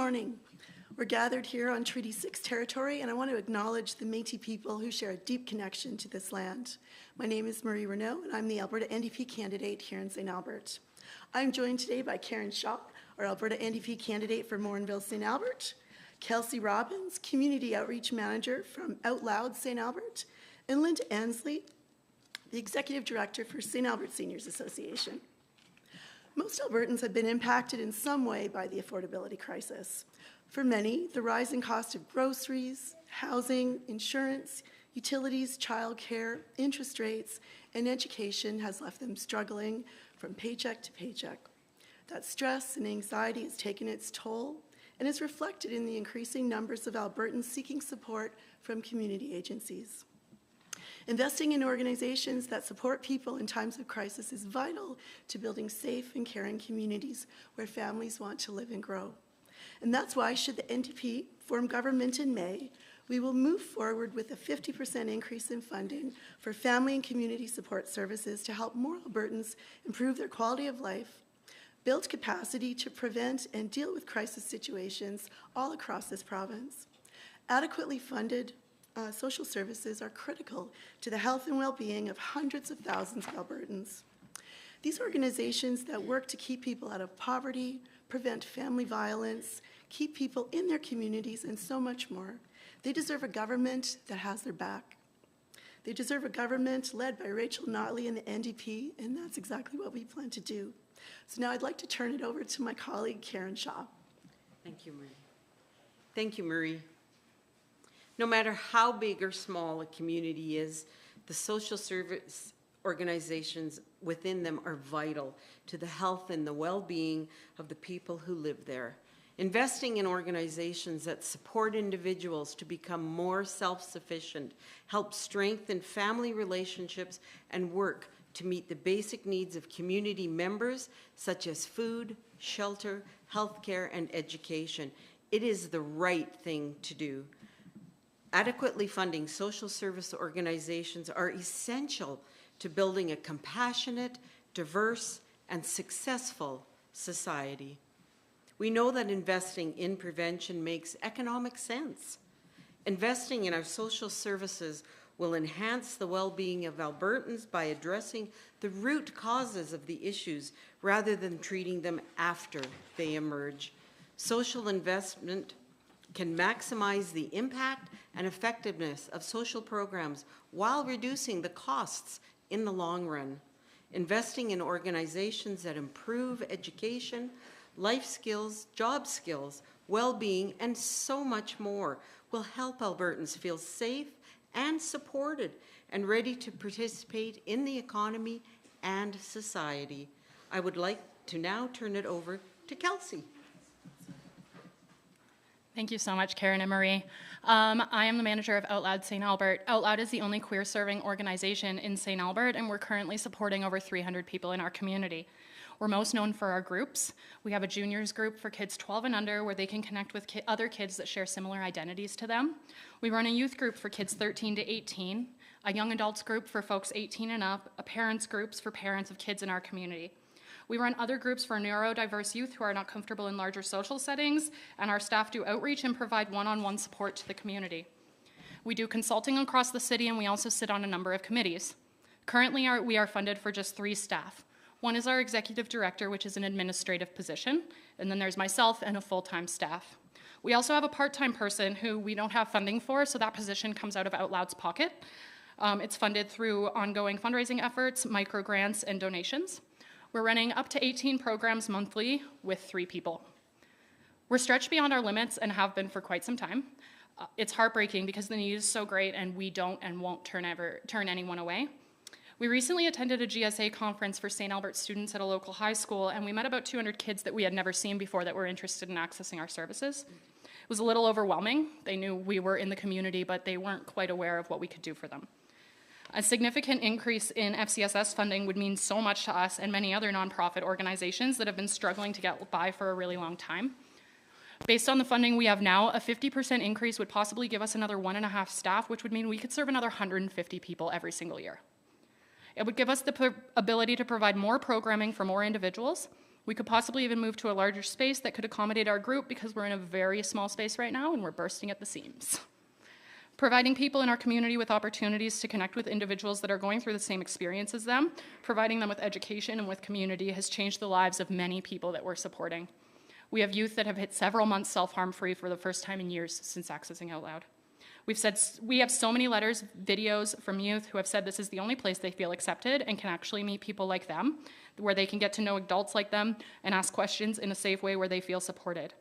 morning. We're gathered here on Treaty 6 territory, and I want to acknowledge the Métis people who share a deep connection to this land. My name is Renaud, and I'm the Alberta NDP candidate here in St. Albert. I'm joined today by Karen Shaw, our Alberta NDP candidate for Morinville-St. Albert, Kelsey Robbins, Community Outreach Manager from Out Loud St. Albert, and Linda Ansley, the Executive Director for St. Albert Seniors Association. Most Albertans have been impacted in some way by the affordability crisis. For many, the rising cost of groceries, housing, insurance, utilities, childcare, interest rates, and education has left them struggling from paycheck to paycheck. That stress and anxiety has taken its toll and is reflected in the increasing numbers of Albertans seeking support from community agencies. Investing in organizations that support people in times of crisis is vital to building safe and caring communities where families want to live and grow. And that's why, should the NDP form government in May, we will move forward with a 50% increase in funding for family and community support services to help more Albertans improve their quality of life, build capacity to prevent and deal with crisis situations all across this province. Adequately funded social services are critical to the health and well-being of hundreds of thousands of Albertans. These organizations that work to keep people out of poverty, prevent family violence, keep people in their communities, and so much more. They deserve a government that has their back. They deserve a government led by Rachel Notley and the NDP, and that's exactly what we plan to do. So now I'd like to turn it over to my colleague, Karen Shaw. Thank you, Marie. Thank you, Marie. No matter how big or small a community is, the social service organizations within them are vital to the health and the well-being of the people who live there. Investing in organizations that support individuals to become more self-sufficient helps strengthen family relationships and work to meet the basic needs of community members, such as food, shelter, healthcare, and education. It is the right thing to do. Adequately funding social service organizations are essential to building a compassionate, diverse, and successful society. We know that investing in prevention makes economic sense. Investing in our social services will enhance the well-being of Albertans by addressing the root causes of the issues rather than treating them after they emerge. Social investment can maximize the impact and effectiveness of social programs while reducing the costs in the long run. Investing in organizations that improve education, life skills, job skills, well-being, and so much more will help Albertans feel safe and supported and ready to participate in the economy and society. I would like to now turn it over to Kelsey. Thank you so much, Karen and Marie. I am the manager of Out Loud St. Albert. Out Loud is the only queer-serving organization in St. Albert, and we're currently supporting over 300 people in our community. We're most known for our groups. We have a juniors group for kids 12 and under where they can connect with other kids that share similar identities to them. We run a youth group for kids 13 to 18, a young adults group for folks 18 and up, a parents groups for parents of kids in our community. We run other groups for neurodiverse youth who are not comfortable in larger social settings, and our staff do outreach and provide one-on-one support to the community. We do consulting across the city, and we also sit on a number of committees. Currently, we are funded for just 3 staff. One is our executive director, which is an administrative position, and then there's myself and a full-time staff. We also have a part-time person who we don't have funding for, so that position comes out of Out Loud's pocket. It's funded through ongoing fundraising efforts, micro grants, and donations. We're running up to 18 programs monthly with 3 people. We're stretched beyond our limits and have been for quite some time. It's heartbreaking because the need is so great and we don't and won't turn anyone away. We recently attended a GSA conference for St. Albert students at a local high school, and we met about 200 kids that we had never seen before that were interested in accessing our services. It was a little overwhelming. They knew we were in the community, but they weren't quite aware of what we could do for them. A significant increase in FCSS funding would mean so much to us and many other nonprofit organizations that have been struggling to get by for a really long time. Based on the funding we have now, a 50% increase would possibly give us another 1.5 staff, which would mean we could serve another 150 people every single year. It would give us the ability to provide more programming for more individuals, We could possibly even move to a larger space that could accommodate our group because we're in a very small space right now and we're bursting at the seams. Providing people in our community with opportunities to connect with individuals that are going through the same experience as them, providing them with education and with community has changed the lives of many people that we're supporting. We have youth that have hit several months self-harm free for the first time in years since accessing Out Loud. We have so many letters, videos from youth who have said this is the only place they feel accepted and can actually meet people like them, where they can get to know adults like them and ask questions in a safe way where they feel supported.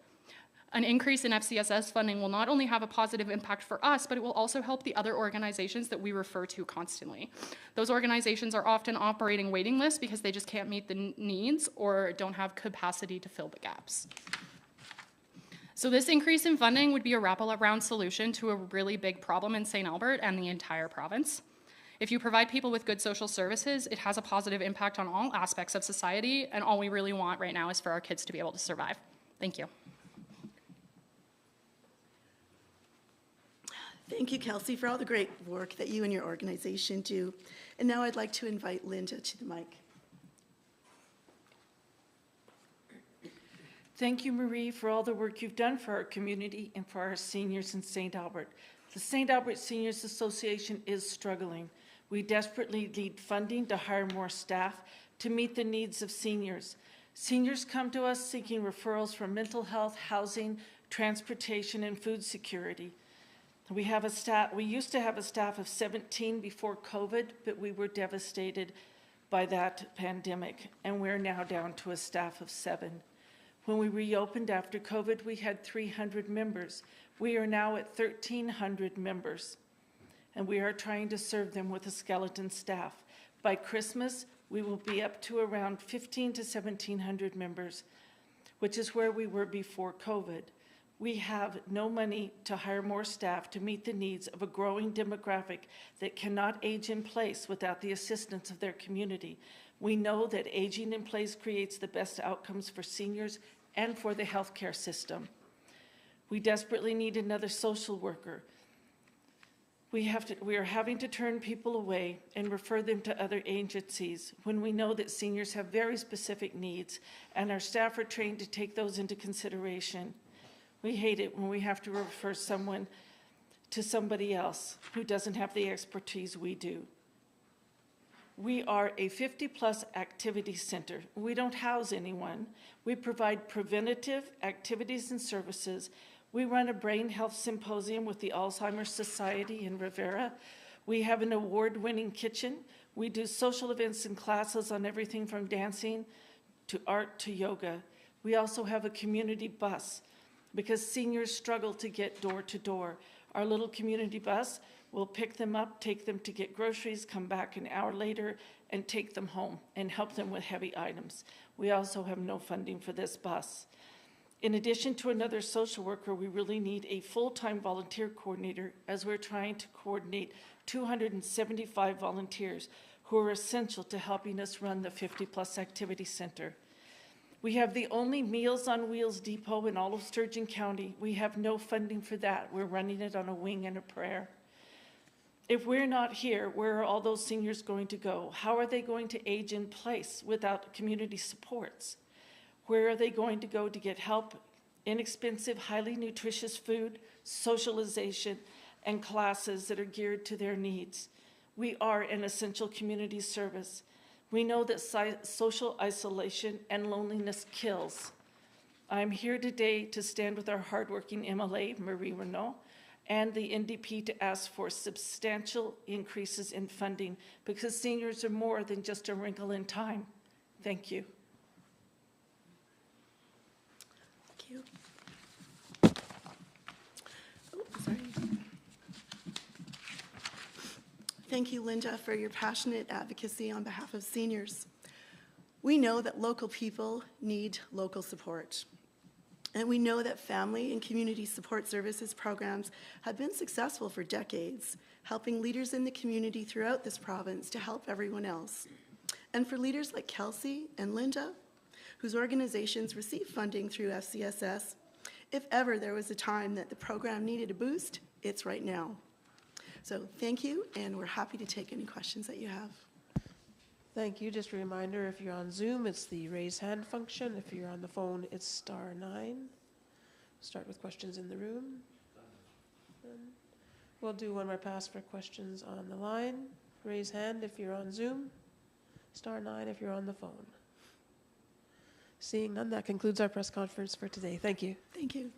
An increase in FCSS funding will not only have a positive impact for us, but it will also help the other organizations that we refer to constantly. Those organizations are often operating waiting lists because they just can't meet the needs or don't have capacity to fill the gaps. So this increase in funding would be a wrap-around solution to a really big problem in St. Albert and the entire province. If you provide people with good social services, it has a positive impact on all aspects of society, and all we really want right now is for our kids to be able to survive. Thank you. Thank you, Kelsey, for all the great work that you and your organization do. And now I'd like to invite Linda to the mic. Thank you, Marie, for all the work you've done for our community and for our seniors in St. Albert. The St. Albert Seniors Association is struggling. We desperately need funding to hire more staff to meet the needs of seniors. Seniors come to us seeking referrals for mental health, housing, transportation, and food security. We used to have a staff of 17 before COVID, but we were devastated by that pandemic, and we're now down to a staff of 7. When we reopened after COVID, we had 300 members. We are now at 1,300 members, and we are trying to serve them with a skeleton staff. By Christmas, we will be up to around 1,500 to 1,700 members, which is where we were before COVID. We have no money to hire more staff to meet the needs of a growing demographic that cannot age in place without the assistance of their community. We know that aging in place creates the best outcomes for seniors and for the healthcare system. We desperately need another social worker. We are having to turn people away and refer them to other agencies when we know that seniors have very specific needs and our staff are trained to take those into consideration. We hate it when we have to refer someone to somebody else who doesn't have the expertise we do. We are a 50-plus activity center. We don't house anyone. We provide preventative activities and services. We run a brain health symposium with the Alzheimer's Society in Rivera. We have an award-winning kitchen. We do social events and classes on everything from dancing to art to yoga. We also have a community bus because seniors struggle to get door to door. Our little community bus will pick them up, take them to get groceries, come back an hour later, and take them home and help them with heavy items. We also have no funding for this bus. In addition to another social worker, we really need a full-time volunteer coordinator as we're trying to coordinate 275 volunteers who are essential to helping us run the 50-plus activity center. We have the only Meals on Wheels depot in all of Sturgeon County. We have no funding for that. We're running it on a wing and a prayer. If we're not here, where are all those seniors going to go? How are they going to age in place without community supports? Where are they going to go to get help, inexpensive, highly nutritious food, socialization, and classes that are geared to their needs? We are an essential community service. We know that social isolation and loneliness kills. I'm here today to stand with our hardworking MLA, Marie Renaud, and the NDP to ask for substantial increases in funding because seniors are more than just a wrinkle in time. Thank you. Thank you. Oh, sorry. Thank you, Linda, for your passionate advocacy on behalf of seniors. We know that local people need local support. And we know that family and community support services programs have been successful for decades, helping leaders in the community throughout this province to help everyone else. And for leaders like Kelsey and Linda, whose organizations receive funding through FCSS, if ever there was a time that the program needed a boost, it's right now. So thank you, and we're happy to take any questions that you have. Thank you. Just a reminder, if you're on Zoom, it's the raise hand function. If you're on the phone, it's *9. Start with questions in the room. And we'll do one more pass for questions on the line. Raise hand if you're on Zoom. *9 if you're on the phone. Seeing none, that concludes our press conference for today. Thank you. Thank you.